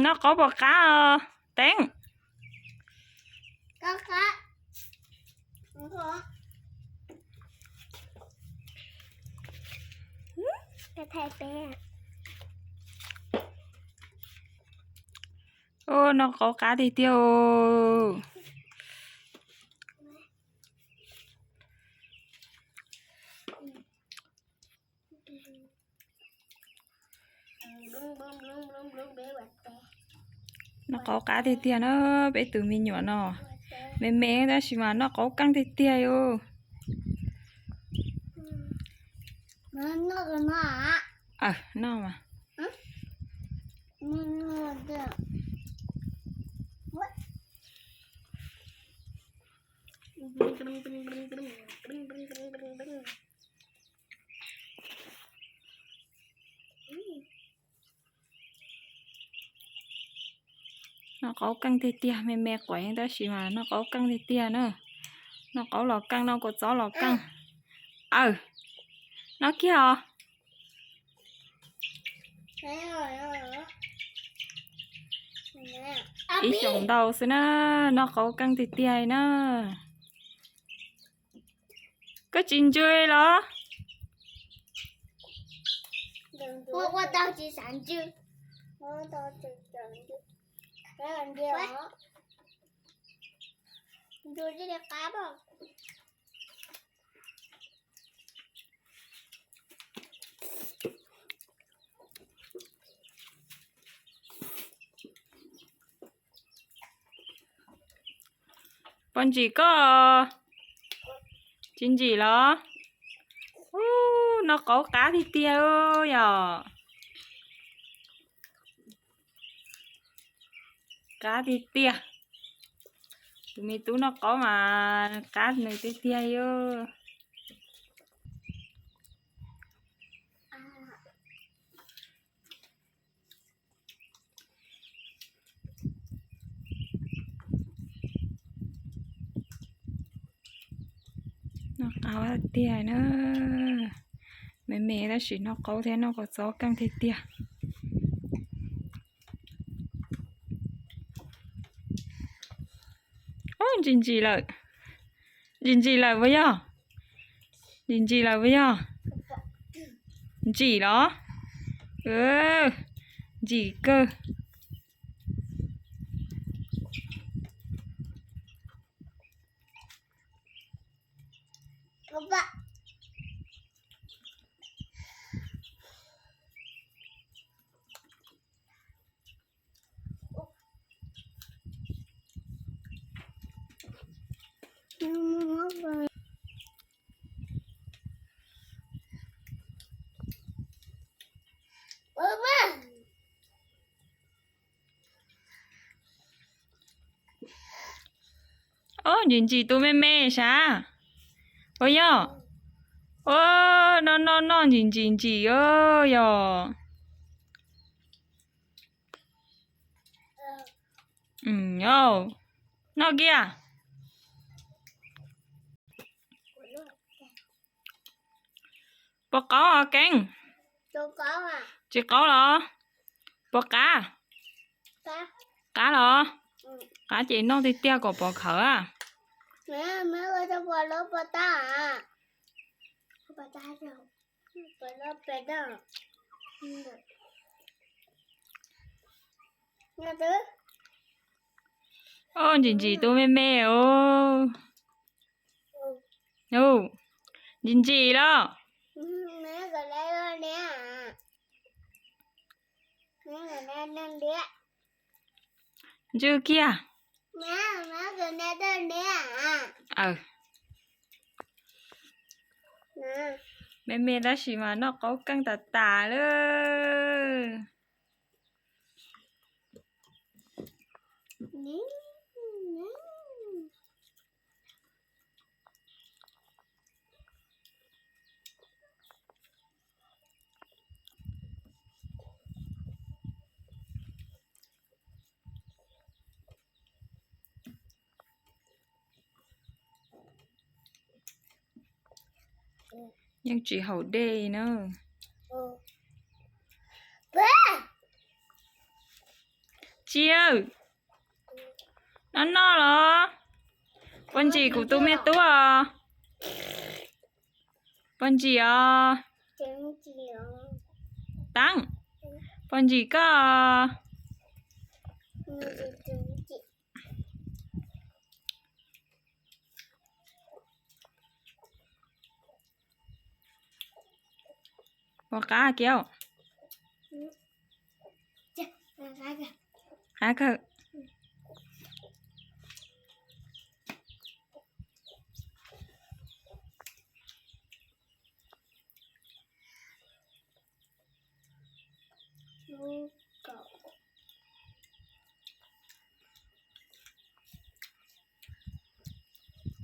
nó có bò cá Tén. Có cá. Không có. Thầy bé. Ô, nó có cá thì tiêu. Nó có cá thì tiền nó bé từ mình nhỏ nó mẹ mẹ đó chỉ mà nó có căng thì tiền yo Nó à? Nó mà Nó được. nó có căng thì tiền mẹ mẹ quậy đó chỉ mà nó có căng thì tiền nữa nó có lò căng nó có gió lò căng nó kia hả ý chồng đầu xí nó có căng thì tiền nữa cái chuyện chơi đó Qua tao chỉ sản chưa. Tao chỉ sản chưa. Cái làm gì đó. Tôi chỉ đẹp cá không? con chỉ có chuyện gì đó nó có cá thì tiêu ơi à cá thì tia tụi mình tú nó có mà cá này thì tia ơi nó có tia nữa mẹ mẹ đó chỉ nó có thế nó có gió căng thì tia Nhìn gì lại với nhau nhìn gì lại với nhau chỉ đó chỉ cơ Ba. nhìn gì tôi mê mê sao ôi yo nó nhìn gì ơi yo yo nó kia bò cá à canh chỉ có là bò cá là cá chị nó thì tia của bò khở à Mẹ ơi cho bò lớp bò ta à? Bò ta đâu? Bò lớp bè đâu? Nghe thứ? nhìn gì tôi mê mê nhìn gì đó Mẹ gọi đây rồi nè à? Mẹ gọi đây lên đĩa. chưa kia Mẹ gọi đây lên đĩa à? Mẹ mẹ đó chỉ mà nó có căng tà nữa nhưng chỉ hậu đề nữa chiêu nó lo con gì của tôi mẹ tôi à con gì à trứng chiều tăng con gì cơ à? trứng chị có cá kéo cá cơ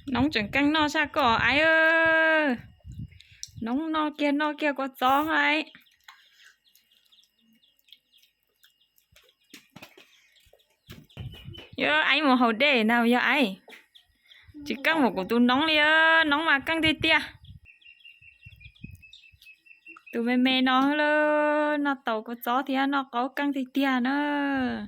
nóng chẳng căng no xa cỏ ai ơi nóng no kia có gió hay giờ ai một hậu để nào giờ ai chỉ căng một của tôi nóng đi nóng mà căng đi tia tụi mẹ nó lơ nó tàu có gió thì nó có căng thì tia nữa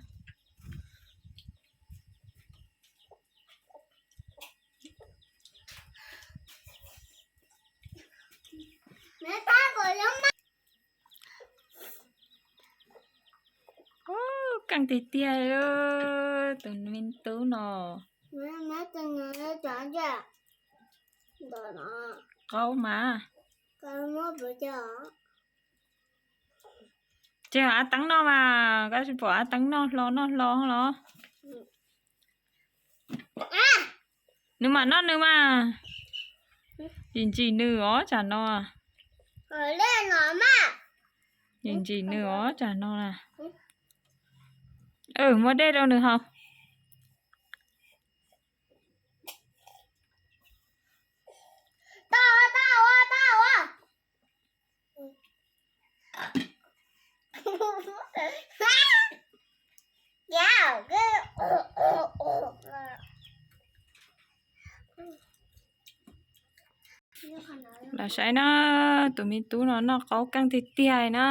mẹ ta gọi lắm căng thì tia ơ tụi mình tú nó mẹ từng người chọn chưa rồi nó câu mà con mới bữa giờ chứ à tắng nó mà cái bỏ à tắng nó lo nhưng mà nhìn chị nữa chả nó rồi lên nó mà nhìn chị nữa chả nó là mua đây đâu được không tao dạ cái là sẽ nó tụi mình tú nó có căng thịt tia nó